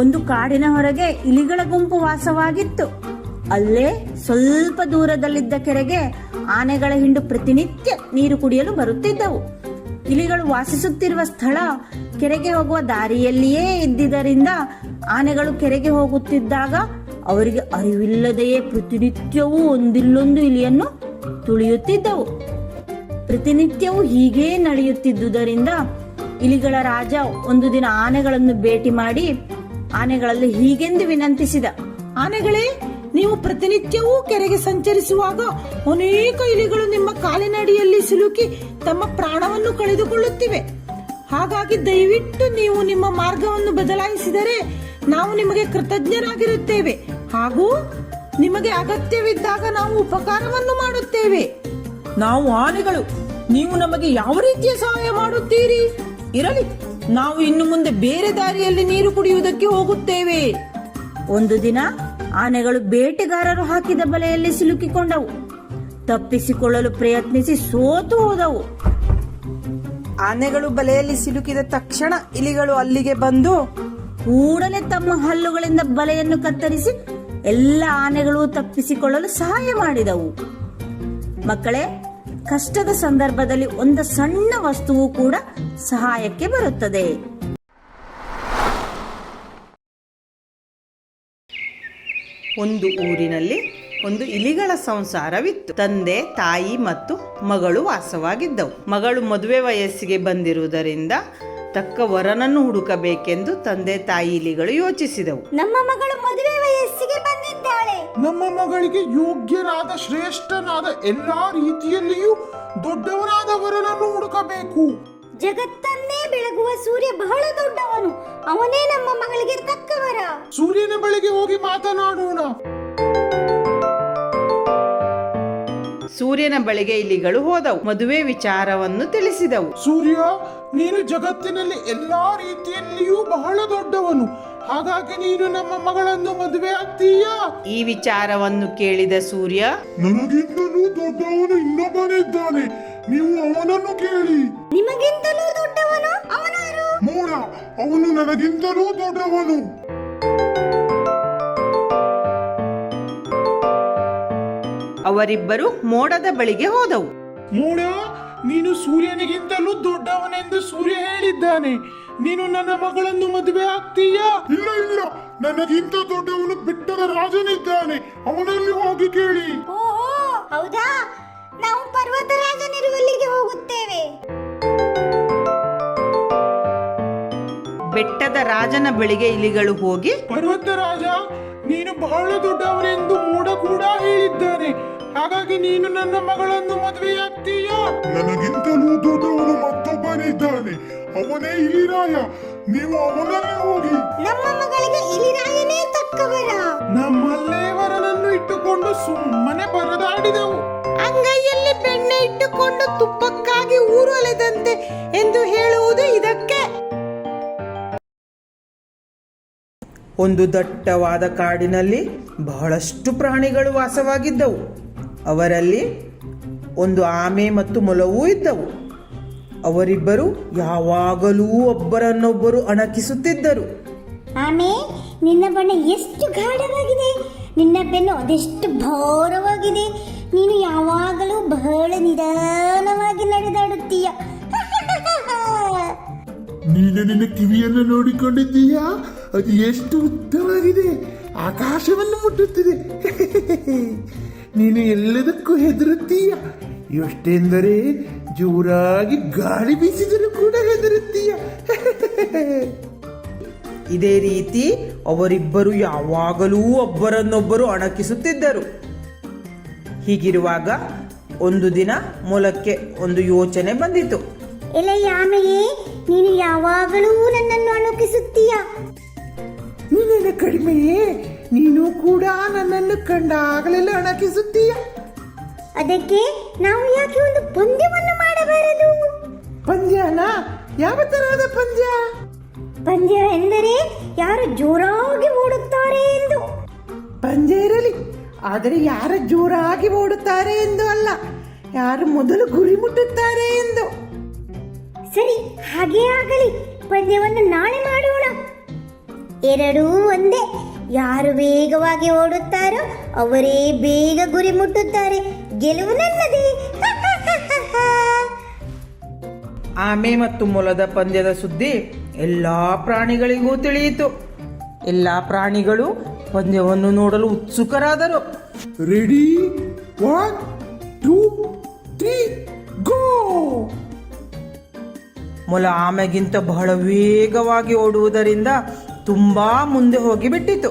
ಒಂದು ಕಾಡಿನ ಹೊರಗೆ ಇಲಿಗಳ ಗುಂಪು ವಾಸವಾಗಿತ್ತು. ಅಲ್ಲೇ ಸ್ವಲ್ಪ ದೂರದಲ್ಲಿದ್ದ ಕೆರೆಗೆ ಆನೆಗಳ ಹಿಂಡು ಪ್ರತಿನಿತ್ಯ ನೀರು ಕುಡಿಯಲು ಬರುತ್ತಿದ್ದವು. ಇಲಿಗಳು ವಾಸಿಸುತ್ತಿರುವ ಸ್ಥಳ ಕೆರೆಗೆ ಹೋಗುವ ದಾರಿಯಲ್ಲಿಯೇ ಇದ್ದಿದ್ದರಿಂದ ಆನೆಗಳು ಕೆರೆಗೆ ಹೋಗುತ್ತಿದ್ದಾಗ ಅವರಿಗೆ ಅರಿವಿಲ್ಲದೆಯೇ ಪ್ರತಿನಿತ್ಯವೂ ಒಂದಿಲ್ಲೊಂದು ಇಲಿಯನ್ನು ತುಳಿಯುತ್ತಿದ್ದವು. ಪ್ರತಿನಿತ್ಯವೂ ಹೀಗೇ ನಡೆಯುತ್ತಿದ್ದುದರಿಂದ ಇಲಿಗಳ ರಾಜ ಒಂದು ದಿನ ಆನೆಗಳನ್ನು ಭೇಟಿ ಮಾಡಿ ಆನೆಗಳಲ್ಲಿ ಹೀಗೆಂದು ವಿನಂತಿಸಿದ. ಆನೆಗಳೇ, ನೀವು ಪ್ರತಿನಿತ್ಯವೂ ಕೆರೆಗೆ ಸಂಚರಿಸುವಾಗ ಅನೇಕ ಇಲಿಗಳು ನಿಮ್ಮ ಕಾಲಿನಡಿಯಲ್ಲಿ ಸಿಲುಕಿ ತಮ್ಮ ಪ್ರಾಣವನ್ನು ಕಳೆದುಕೊಳ್ಳುತ್ತಿವೆ. ಹಾಗಾಗಿ ದಯವಿಟ್ಟು ನೀವು ನಿಮ್ಮ ಮಾರ್ಗವನ್ನು ಬದಲಾಯಿಸಿದರೆ ನಾವು ನಿಮಗೆ ಕೃತಜ್ಞರಾಗಿರುತ್ತೇವೆ ಹಾಗೂ ನಿಮಗೆ ಅಗತ್ಯವಿದ್ದಾಗ ನಾವು ಉಪಕಾರವನ್ನು ಮಾಡುತ್ತೇವೆ. ನಾವು ಆನೆಗಳು, ನೀವು ನಮಗೆ ಯಾವ ರೀತಿಯ ಸಹಾಯ ಮಾಡುತ್ತೀರಿ? ಇರಲಿ, ನಾವು ಇನ್ನು ಮುಂದೆ ಬೇರೆ ದಾರಿಯಲ್ಲಿ ನೀರು ಕುಡಿಯುವುದಕ್ಕೆ ಹೋಗುತ್ತೇವೆ. ಒಂದು ದಿನ ಆನೆಗಳು ಬೇಟೆಗಾರರು ಹಾಕಿದ ಬಲೆಯಲ್ಲಿ ಸಿಲುಕಿಕೊಂಡವು. ತಪ್ಪಿಸಿಕೊಳ್ಳಲು ಪ್ರಯತ್ನಿಸಿ ಸೋತು ಹೋದವು. ಆನೆಗಳು ಬಲೆಯಲ್ಲಿ ಸಿಲುಕಿದ ತಕ್ಷಣ ಇಲಿಗಳು ಅಲ್ಲಿಗೆ ಬಂದು ಕೂಡಲೇ ತಮ್ಮ ಹಲ್ಲುಗಳಿಂದ ಬಲೆಯನ್ನು ಕತ್ತರಿಸಿ ಎಲ್ಲ ಆನೆಗಳು ತಪ್ಪಿಸಿಕೊಳ್ಳಲು ಸಹಾಯ ಮಾಡಿದವು. ಮಕ್ಕಳೇ, ಕಷ್ಟದ ಸಂದರ್ಭದಲ್ಲಿ ಒಂದು ಸಣ್ಣ ವಸ್ತುವು ಕೂಡ ಸಹಾಯಕ್ಕೆ ಬರುತ್ತದೆ. ಒಂದು ಊರಿನಲ್ಲಿ ಒಂದು ಇಲಿಗಳ ಸಂಸಾರವಿತ್ತು. ತಂದೆ, ತಾಯಿ ಮತ್ತು ಮಗಳು ವಾಸವಾಗಿದ್ದವು. ಮಗಳು ಮದುವೆ ವಯಸ್ಸಿಗೆ ಬಂದಿರುವುದರಿಂದ ತಕ್ಕ ವರನನ್ನು ಹುಡುಕಬೇಕೆಂದು ತಂದೆ ತಾಯಿ ಇಲಿಗಳು ಯೋಚಿಸಿದವು. ನಮ್ಮ ಮಗಳು ಮದುವೆ ವಯಸ್ಸಿಗೆ ಬಂದಿದ್ದಾಳೆ. ನಮ್ಮ ಮಗಳಿಗೆ ಯೋಗ್ಯರಾದ ಶ್ರೇಷ್ಠನಾದ ಎಲ್ಲಾ ರೀತಿಯಲ್ಲಿಯೂ ದೊಡ್ಡವನಾದ ವರನನ್ನು ಹುಡುಕಬೇಕು. ಜಗತ್ತನ್ನೇ ಬೆಳಗುವ ಸೂರ್ಯ ಬಹಳ ದೊಡ್ಡವನು. ಅವನೇ ನಮ್ಮ ಮಗಳಿಗೆ ತಕ್ಕವರ. ಸೂರ್ಯನ ಬಳಿಗೆ ಹೋಗಿ ಮಾತನಾಡೋಣ. ಸೂರ್ಯನ ಬಳಿಗೆ ಇಲಿಗಳು ಹೋದವು. ಮದುವೆ ವಿಚಾರವನ್ನು ತಿಳಿಸಿದವು. ಸೂರ್ಯ, ನೀನು ಜಗತ್ತಿನಲ್ಲಿ ಎಲ್ಲಾ ರೀತಿಯಲ್ಲಿಯೂ ಬಹಳ ದೊಡ್ಡವನು. ಹಾಗಾಗಿ ನೀನು ನಮ್ಮ ಮಗಳನ್ನು ಮದುವೆ ಆಗ್ತೀಯಾ? ಈ ವಿಚಾರವನ್ನು ಕೇಳಿದ ಸೂರ್ಯ, ನನಗಿಂತಲೂ ದೊಡ್ಡವನು ಇನ್ನೊಬ್ಬನಿದ್ದಾನೆ, ನೀವು ಅವನನ್ನು ಕೇಳಿ. ನಿಮಗಿಂತಲೂ ದೊಡ್ಡವನು? ಅವನಾರು? ಮೂಢ, ಅವನು ನನಗಿಂತಲೂ ದೊಡ್ಡವನು. ಅವರಿಬ್ಬರು ಮೋಡದ ಬಳಿಗೆ ಹೋದವು. ಮೂಢ, ನೀನು ಸೂರ್ಯನಿಗಿಂತಲೂ ದೊಡ್ಡವನೆಂದು ಸೂರ್ಯ ಹೇಳಿದ್ದಾನೆ. ನೀನು ನನ್ನ ಮಗಳನ್ನು ಮದುವೆ ಆಗ್ತೀಯಾ? ಇಲ್ಲ ಇಲ್ಲ, ನನಗಿಂತ ದೊಡ್ಡವನು ಬೆಟ್ಟದ ರಾಜನಿದ್ದಾನೆ, ಅವನಲ್ಲಿ ಹೋಗಿ ಕೇಳಿ. ಓಹೋ, ಹೌದಾ? ನಾವು ಪರ್ವತರಾಜನಿರುವಲ್ಲಿಗೆ ಹೋಗುತ್ತೇವೆ. ಬೆಟ್ಟದ ರಾಜನ ಬಳಿಗೆ ಇಲಿಗಳು ಹೋಗಿ, ಪರ್ವತರಾಜ, ನೀನು ಬಹಳ ದೊಡ್ಡವನೆಂದು ಮೂಢ ಕೂಡ ಹೇಳಿದ್ದಾನೆ. ಹಾಗಾಗಿ ನೀನು ನನ್ನ ಮಗಳನ್ನು ಮದುವೆಯಾಗ್ತೀಯಾ? ನನಗಿಂತಲೂ ದೊಡ್ಡವನು ಮತ್ತೊಬ್ಬನಿದ್ದಾನೆ, ಅವನೇ ಇಲಿರಾಯ. ನೀವು ಅವನಲ್ಲಿ ಹೋಗಿ. ನಮ್ಮ ಮಗಳಿಗೆ ಇಲಿರಾಯನೇ ತಕ್ಕವರ. ನಮ್ಮಲ್ಲೇ ವರನನ್ನು ಇಟ್ಟುಕೊಂಡು ಸುಮ್ಮನೆ ಬರದಾಡಿದೆವು. ಅಂಗೈಯಲ್ಲಿ ಬೆಣ್ಣೆ ಇಟ್ಟುಕೊಂಡು ತುಪ್ಪಕ್ಕಾಗಿ ಊರು ಅಲೆದಂತೆ ಎಂದು ಹೇಳುವುದು ಇದಕ್ಕೆ. ಒಂದು ದಟ್ಟವಾದ ಕಾಡಿನಲ್ಲಿ ಬಹಳಷ್ಟು ಪ್ರಾಣಿಗಳು ವಾಸವಾಗಿದ್ದವು. ಅವರಲ್ಲಿ ಒಂದು ಆಮೆ ಮತ್ತು ಮೊಲವೂ ಇದ್ದವು. ಅವರಿಬ್ಬರು ಯಾವಾಗಲೂ ಒಬ್ಬರನ್ನೊಬ್ಬರು ಅಣಕಿಸುತ್ತಿದ್ದರು. ಆಮೆ, ನಿನ್ನ ಬಣ್ಣ ಎಷ್ಟು ಗಾಢವಾಗಿದೆ, ನಿನ್ನ ಬೆನ್ನು ಅದೆಷ್ಟು ಭಾರವಾಗಿದೆ. ನೀನು ಯಾವಾಗಲೂ ಬಹಳ ನಿಧಾನವಾಗಿ ನಡೆದಾಡುತ್ತೀಯ. ನೀನು ನಿನ್ನ ಕಿವಿಯನ್ನು ನೋಡಿಕೊಂಡಿದ್ದೀಯಾ? ಅದು ಎಷ್ಟು ಉದ್ದವಾಗಿದೆ, ಆಕಾಶವನ್ನು ಮುಟ್ಟುತ್ತಿದೆ. ನೀನು ಎಲ್ಲದಕ್ಕೂ ಹೆದರುತ್ತೀಯ. ಎಷ್ಟೆಂದರೆ ಜೋರಾಗಿ ಗಾಳಿ ಬೀಸಿದರೂ ಕೂಡ ಹೆದರುತ್ತೀಯ. ಇದೇ ರೀತಿ ಅವರಿಬ್ಬರು ಯಾವಾಗಲೂ ಒಬ್ಬರನ್ನೊಬ್ಬರು ಅಣಕಿಸುತ್ತಿದ್ದರು. ಹೀಗಿರುವಾಗ ಒಂದು ದಿನ ಮೊಲಕ್ಕೆ ಒಂದು ಯೋಚನೆ ಬಂದಿತು. ಎಲೆ ಆಮೆಯೇ, ನೀನು ಯಾವಾಗಲೂ ನನ್ನನ್ನು ಅಣುಕಿಸುತ್ತೀಯ. ನೀನೇನು ಕಡಿಮೆಯೇ? ನೀನು ಕೂಡ ನನ್ನನ್ನು ಕಂಡಾಗಲೆಲ್ಲ ಅಣಕಿಸುತ್ತೀಯ. ಅದಕ್ಕೆ ನಾವು ಯಾಕೆ ಒಂದು ಪಂದ್ಯವನ್ನು ಮಾಡಬಾರದು? ಪಂದ್ಯನ? ಯಾವ ತರಹದ ಪಂದ್ಯ? ಪಂದ್ಯ ಎಂದರೆ ಯಾರು ಜೋರಾಗಿ ಓಡುತ್ತಾರೆ ಎಂದು. ಪಂದ್ಯ ಇರಲಿ, ಆದರೆ ಯಾರು ಜೋರಾಗಿ ಓಡುತ್ತಾರೆ ಎಂದು ಅಲ್ಲ, ಯಾರು ಮೊದಲು ಗುರಿ ಮುಟ್ಟುತ್ತಾರೆ ಎಂದು. ಸರಿ, ಹಾಗೇ ಆಗಲಿ. ಪಂದ್ಯವನ್ನು ನಾಳೆ ಮಾಡೋಣ. ಎರಡೂ ಒಂದೇ. ಯಾರು ವೇಗವಾಗಿ ಓಡುತ್ತಾರೋ ಅವರೇ ಬೇಗ ಗುರಿ ಮುಟ್ಟುತ್ತಾರೆ. ಗೆಲುವು ನನ್ನದೇ. ಆಮೆ ಮತ್ತು ಮೊಲದ ಪಂದ್ಯದ ಸುದ್ದಿ ಎಲ್ಲಾ ಪ್ರಾಣಿಗಳಿಗೂ ತಿಳಿಯಿತು. ಎಲ್ಲಾ ಪ್ರಾಣಿಗಳು ಪಂದ್ಯವನ್ನು ನೋಡಲು ಉತ್ಸುಕರಾದರು. ರೆಡಿ 1 2 3 ಗೋ. ಮೊಲ ಆಮೆಗಿಂತ ಬಹಳ ವೇಗವಾಗಿ ಓಡುವುದರಿಂದ ತುಂಬಾ ಮುಂದೆ ಹೋಗಿ ಬಿಟ್ಟಿತು.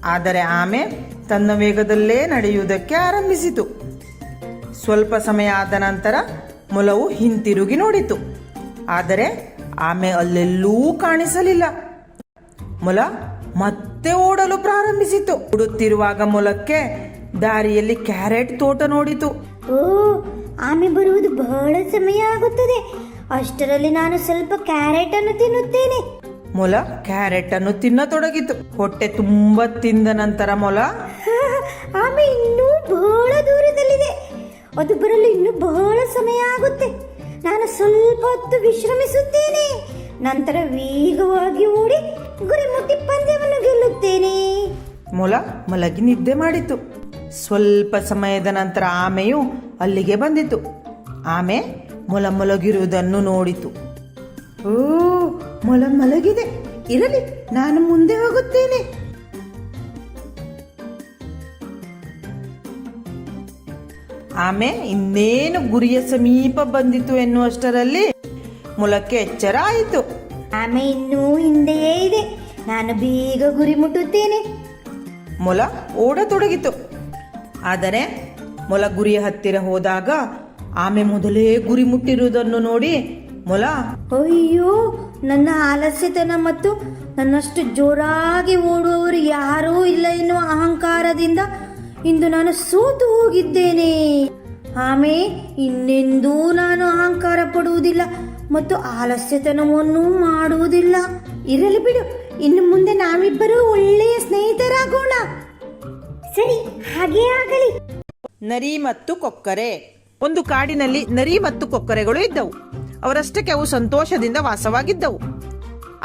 ಆದರೆ ಆಮೆ ತನ್ನ ವೇಗದಲ್ಲೇ ನಡೆಯುವುದಕ್ಕೆ ಆರಂಭಿಸಿತು. ಸ್ವಲ್ಪ ಸಮಯ ಆದ ನಂತರ ಮೊಲವು ಹಿಂತಿರುಗಿ ನೋಡಿತು. ಆದರೆ ಆಮೆ ಅಲ್ಲೆಲ್ಲೂ ಕಾಣಿಸಲಿಲ್ಲ. ಮೊಲ ಮತ್ತೆ ಓಡಲು ಪ್ರಾರಂಭಿಸಿತು. ಓಡುತ್ತಿರುವಾಗ ಮೊಲಕ್ಕೆ ದಾರಿಯಲ್ಲಿ ಕ್ಯಾರೆಟ್ ತೋಟ ನೋಡಿತು. ಓ, ಆಮೆ ಬರುವುದು ಬಹಳ ಸಮಯ ಆಗುತ್ತದೆ. ಅಷ್ಟರಲ್ಲಿ ನಾನು ಸ್ವಲ್ಪ ಕ್ಯಾರೆಟ್ ಅನ್ನು ತಿನ್ನುತ್ತೇನೆ. ಮೊಲ ಕ್ಯಾರೆಟ್ ಅನ್ನು ತಿನ್ನತೊಡಗಿತು. ಹೊಟ್ಟೆ ತುಂಬಾ ತಿಂದ ನಂತರ ಮೊಲ ಆಮೆ ಇನ್ನೂ ಬಹಳ ದೂರದಲ್ಲಿದೆ. ಅದು ಬರಲು ಇನ್ನೂ ಬಹಳ ಸಮಯ ಆಗುತ್ತೆ. ನಾನು ಸ್ವಲ್ಪ ಹೊತ್ತು ವಿಶ್ರಮಿಸುತ್ತೇನೆ. ನಂತರ ವೇಗವಾಗಿ ಓಡಿ ಗುರಿ ಮುಟ್ಟಿ ಪಂದ್ಯವನ್ನು ಗೆಲ್ಲುತ್ತೇನೆ. ಮೊಲ ಮಲಗಿ ನಿದ್ದೆ ಮಾಡಿತು. ಸ್ವಲ್ಪ ಸಮಯದ ನಂತರ ಆಮೆಯು ಅಲ್ಲಿಗೆ ಬಂದಿತು. ಆಮೆ ಮೊಲ ಮಲಗಿರುವುದನ್ನು ನೋಡಿತು. ಓ, ಮೊಲ ಮಲಗಿದೆ. ಇರಲಿ, ನಾನು ಮುಂದೆ ಹೋಗುತ್ತೇನೆ. ಆಮೆ ಇನ್ನೇನು ಗುರಿಯ ಸಮೀಪ ಬಂದಿತು ಎನ್ನುವಷ್ಟರಲ್ಲಿ ಮೊಲಕ್ಕೆ ಎಚ್ಚರ ಆಯಿತು. ಆಮೆ ಇನ್ನೂ ಹಿಂದೆಯೇ ಇದೆ. ನಾನು ಬೇಗ ಗುರಿ ಮುಟ್ಟುತ್ತೇನೆ. ಮೊಲ ಓಡತೊಡಗಿತು. ಆದರೆ ಮೊಲ ಗುರಿಯ ಹತ್ತಿರ ಹೋದಾಗ ಆಮೆ ಮೊದಲೇ ಗುರಿ ಮುಟ್ಟಿರುವುದನ್ನು ನೋಡಿ ಮೊಲ, ಅಯ್ಯೋ, ನನ್ನ ಆಲಸ್ಯತನ ಮತ್ತು ನನ್ನಷ್ಟು ಜೋರಾಗಿ ಓಡುವವರು ಯಾರೂ ಇಲ್ಲ ಎನ್ನುವ ಅಹಂಕಾರದಿಂದ ಇಂದು ನಾನು ಸೋತು ಹೋಗಿದ್ದೇನೆ. ಆಮೆ, ಇನ್ನೆಂದೂ ನಾನು ಅಹಂಕಾರ ಪಡುವುದಿಲ್ಲ ಮತ್ತು ಆಲಸ್ಯತನವನ್ನು ಮಾಡುವುದಿಲ್ಲ. ಇರಲಿ ಬಿಡು, ಇನ್ನು ಮುಂದೆ ನಾವಿಬ್ಬರು ಒಳ್ಳೆಯ ಸ್ನೇಹಿತರಾಗೋಣ. ಸರಿ, ಹಾಗೇ ಆಗಲಿ. ನರಿ ಮತ್ತು ಕೊಕ್ಕರೆ. ಒಂದು ಕಾಡಿನಲ್ಲಿ ನರಿ ಮತ್ತು ಕೊಕ್ಕರೆಗಳು ಇದ್ದವು. ಅವರಷ್ಟಕ್ಕೆ ಅವು ಸಂತೋಷದಿಂದ ವಾಸವಾಗಿದ್ದವು.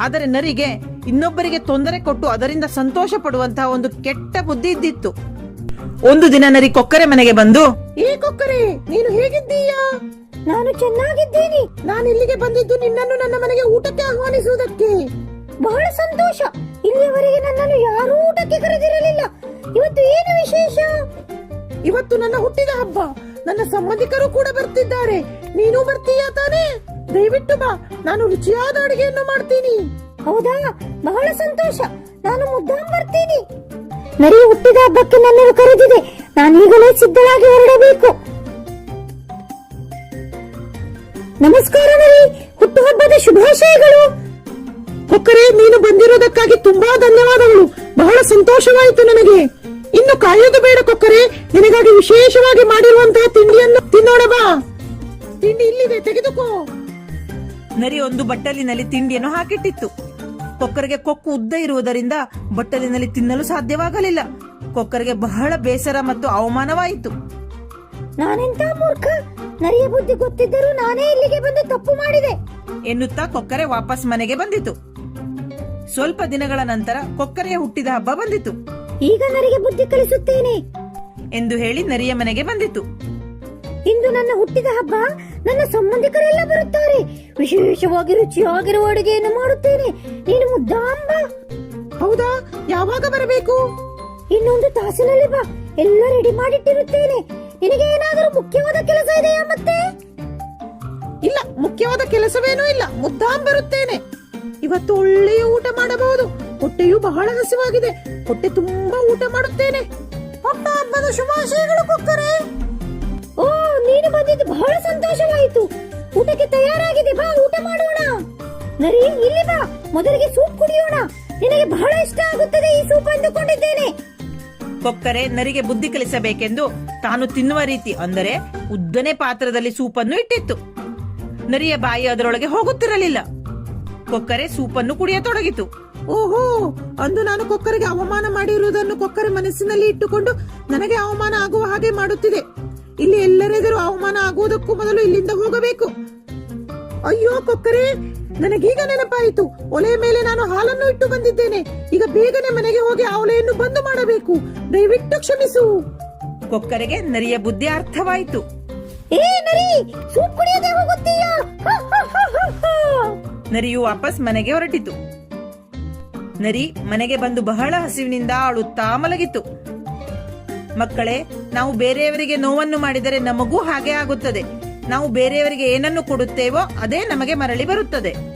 ಆದರೆ ನರಿಗೆ ಇನ್ನೊಬ್ಬರಿಗೆ ತೊಂದರೆ ಕೊಟ್ಟು ಅದರಿಂದ ಸಂತೋಷ ಪಡುವಂತಹ ಒಂದು ಕೆಟ್ಟ ಬುದ್ಧಿ ಇದ್ದಿತ್ತು. ಒಂದು ದಿನ ನರಿ ಕೊಕ್ಕರೆ ಮನೆಗೆ ಬಂದು, ಏ ಕೊಕ್ಕರೆ, ನೀನು ಹೇಗಿದ್ದೀಯಾ? ನಾನು ಚೆನ್ನಾಗಿದ್ದೀನಿ. ನಾನು ಇಲ್ಲಿಗೆ ಬಂದಿದ್ದು ನಿನ್ನನ್ನು ನನ್ನ ಮನೆಗೆ ಊಟಕ್ಕೆ ಆಹ್ವಾನಿಸುವುದಕ್ಕೆ. ಬಹಳ ಸಂತೋಷ. ಇಲ್ಲಿಯವರೆಗೆ ನನ್ನನ್ನು ಯಾರೂ ಊಟಕ್ಕೆ ಕರೆದಿರಲಿಲ್ಲ. ಇವತ್ತು ಏನು ವಿಶೇಷ? ಇವತ್ತು ನನ್ನ ಹುಟ್ಟಿದ ಹಬ್ಬ. ನನ್ನ ಸಂಬಂಧಿಕರು ಕೂಡ ಬರ್ತಿದ್ದಾರೆ. ನೀನು ಬರ್ತೀಯಾ ತಾನೇ? ದಯವಿಟ್ಟು ಬಾ, ನಾನು ರುಚಿಯಾದ ಅಡಿಗೆಯನ್ನು ಮಾಡ್ತೀನಿ. ಹೌದಾ? ಬಹಳ ಸಂತೋಷ. ನಾನು ಮುದ್ದಾಂ ಬರ್ತೀನಿ. ನರಿ ಹುಟ್ಟಿದ ಹಬ್ಬಕ್ಕೆ ನನ್ನನ್ನು ಕರೆದಿದೆ. ನಾನೀಗಲೇ ಸಿದ್ಧರಾಗಿ ಹೊರಡಬೇಕು. ನಮಸ್ಕಾರ ನರಿ, ಹುಟ್ಟುಹಬ್ಬದ ಶುಭಾಶಯಗಳು. ಕೊಕ್ಕರೆ, ನೀನು ಬಂದಿರೋದಕ್ಕಾಗಿ ತುಂಬಾ ಧನ್ಯವಾದಗಳು. ಬಹಳ ಸಂತೋಷವಾಯಿತು ನನಗೆ. ಇನ್ನು ಕಾಯೋದು ಬೇಡ ಕೊಕ್ಕರೆ, ನಿನಗಾಗಿ ವಿಶೇಷವಾಗಿ ಮಾಡಿರುವಂತಹ ತಿಂಡಿಯನ್ನು ತಿನ್ನೋಣ ಬಾ. ತಿಂಡಿ ಇಲ್ಲಿದೆ, ತೆಗೆದುಕೋ. ನರಿ ಒಂದು ಬಟ್ಟಲಿನಲ್ಲಿ ತಿಂಡಿಯನ್ನು ಹಾಕಿಟ್ಟಿತ್ತು. ಕೊಕ್ಕರೆಗೆ ಕೊಕ್ಕು ಉದ್ದ ಇರುವುದರಿಂದ ಬಟ್ಟಲಿನಲ್ಲಿ ತಿನ್ನಲು ಸಾಧ್ಯವಾಗಲಿಲ್ಲ. ಕೊಕ್ಕರೆಗೆ ಬಹಳ ಬೇಸರ ಮತ್ತು ಅವಮಾನವಾಯಿತು. ನಾನೆಂತ ಮೂರ್ಖ! ನರಿಯ ಬುದ್ಧಿ ಗೊತ್ತಿದ್ದರೂ ನಾನೇ ಇಲ್ಲಿಗೆ ಬಂದು ತಪ್ಪು ಮಾಡಿದೆ ಎನ್ನುತ್ತಾ ಕೊಕ್ಕರೆ ವಾಪಸ್ ಮನೆಗೆ ಬಂದಿತು. ಸ್ವಲ್ಪ ದಿನಗಳ ನಂತರ ಕೊಕ್ಕರೆಯ ಹುಟ್ಟಿದ ಹಬ್ಬ ಬಂದಿತು. ಈಗ ನರಿಗೆ ಬುದ್ಧಿ ಕಲಿಸುತ್ತೇನೆ ಎಂದು ಹೇಳಿ ನರಿಯ ಮನೆಗೆ ಬಂದಿತು. ಇಂದು ನನ್ನ ಹುಟ್ಟಿದ ಹಬ್ಬ. ನನ್ನ ಸಂಬಂಧಿಕರೆಲ್ಲ ಬರುತ್ತಾರೆ. ವಿಶೇಷವಾಗಿ ರುಚಿಯಾಗಿರುವ ಅಡುಗೆಯನ್ನು ಮಾಡುತ್ತೇನೆ. ನೀನು ಮುದ್ದಾಂಬ. ಹೌದಾ? ಯಾವಾಗ ಬರಬೇಕು? ಇನ್ನೊಂದು ತಾಸಿನಲ್ಲಿ ಬಾ. ಎಲ್ಲ ರೆಡಿ ಮಾಡಿಟ್ಟಿರುತ್ತೇನೆ. ನಿನಗೆ ಏನಾದರೂ ಮುಖ್ಯವಾದ ಕೆಲಸ ಇದೆಯಾ? ಮತ್ತೆ ಇಲ್ಲ, ಮುಖ್ಯವಾದ ಕೆಲಸವೇನೂ ಇಲ್ಲ. ಮುದ್ದಾಂ ಬರುತ್ತೇನೆ. ಇವತ್ತು ಒಳ್ಳೆಯ ಊಟ ಮಾಡಬಹುದು. ಹೊಟ್ಟೆಯೂ ಬಹಳ ಹಸಿವಾಗಿದೆ. ಹೊಟ್ಟೆ ತುಂಬಾ ಊಟ ಮಾಡುತ್ತೇನೆ. ಹೊಟ್ಟ ಹಬ್ಬದ ಶುಭಾಶಯಗಳು ಕೊಕ್ಕರೆ. ಓ, ನೀನು ಬಂದಿದ್ದು ಬಹಳ ಸಂತೋಷವಾಯಿತು. ಊಟಕ್ಕೆ ತಯಾರಾಗಿದೆ, ಬಾ ಊಟ ಮಾಡೋಣ. ನರಿ, ಇಲ್ಲಿ ಬಾ, ಮೊದಲಿಗೆ ಸೂಪ್ ಕುಡಿಯೋಣ. ನಿನಗೆ ಬಹಳ ಇಷ್ಟ ಆಗುತ್ತದೆ ಈ ಸೂಪ್ ಅಂದುಕೊಂಡಿದ್ದೇನೆ. ಕೊಕ್ಕರೆ ನರಿಗೆ ಬುದ್ಧಿ ಕಲಿಸಬೇಕೆಂದು ತಾನು ತಿನ್ನುವ ರೀತಿ, ಅಂದರೆ ಉದ್ದನೆ ಪಾತ್ರದಲ್ಲಿ ಸೂಪನ್ನು ಇಟ್ಟಿತ್ತು. ನರಿಯ ಬಾಯಿ ಅದರೊಳಗೆ ಹೋಗುತ್ತಿರಲಿಲ್ಲ. ಕೊಕ್ಕರೆ ಸೂಪನ್ನು ಕುಡಿಯತೊಡಗಿತು. ಓಹೋ, ಅಂದು ನಾನು ಕೊಕ್ಕರೆಗೆ ಅವಮಾನ ಮಾಡಿರುವುದನ್ನು ಕೊಕ್ಕರೆ ಮನಸ್ಸಿನಲ್ಲಿ ಇಟ್ಟುಕೊಂಡು ನನಗೆ ಅವಮಾನ ಆಗುವ ಹಾಗೆ ಮಾಡುತ್ತಿದೆ. ಇಲ್ಲಿ ಎಲ್ಲರೆದುರು ಅವಮಾನ ಆಗುವುದಕ್ಕೂ ಮೊದಲು ಇಲ್ಲಿಂದ ಹೋಗಬೇಕು. ಅಯ್ಯೋ ಕೊಕ್ಕರೆ, ನನಗೀಗ ನೆನಪಾಯಿತು. ಒಲೆಯ ಮೇಲೆ ನಾನು ಹಾಲನ್ನು ಇಟ್ಟು ಬಂದಿದ್ದೇನೆ. ಈಗ ಬೇಗನೆ ಮನೆಗೆ ಹೋಗಿ ಆ ಒಲೆಯನ್ನು ಬಂದ್ ಮಾಡಬೇಕು. ದಯವಿಟ್ಟು ಕ್ಷಮಿಸು. ಕೊಕ್ಕರೆಗೆ ನರಿಯ ಬುದ್ಧಿ ಅರ್ಥವಾಯಿತು. ಏ ನರಿ, ಸೂಪ್ ಕುಡಿಯದೆ ಹೋಗುತ್ತೀಯಾ? ನರಿಯು ವಾಪಸ್ ಮನೆಗೆ ಹೊರಟಿತು. ನರಿ ಮನೆಗೆ ಬಂದು ಬಹಳ ಹಸಿವಿನಿಂದ ಅಳುತ್ತಾ ಮಲಗಿತು. ಮಕ್ಕಳೇ, ನಾವು ಬೇರೆಯವರಿಗೆ ನೋವನ್ನು ಮಾಡಿದರೆ ನಮಗೂ ಹಾಗೆ ಆಗುತ್ತದೆ. ನಾವು ಬೇರೆಯವರಿಗೆ ಏನನ್ನು ಕೊಡುತ್ತೇವೋ ಅದೇ ನಮಗೆ ಮರಳಿ ಬರುತ್ತದೆ.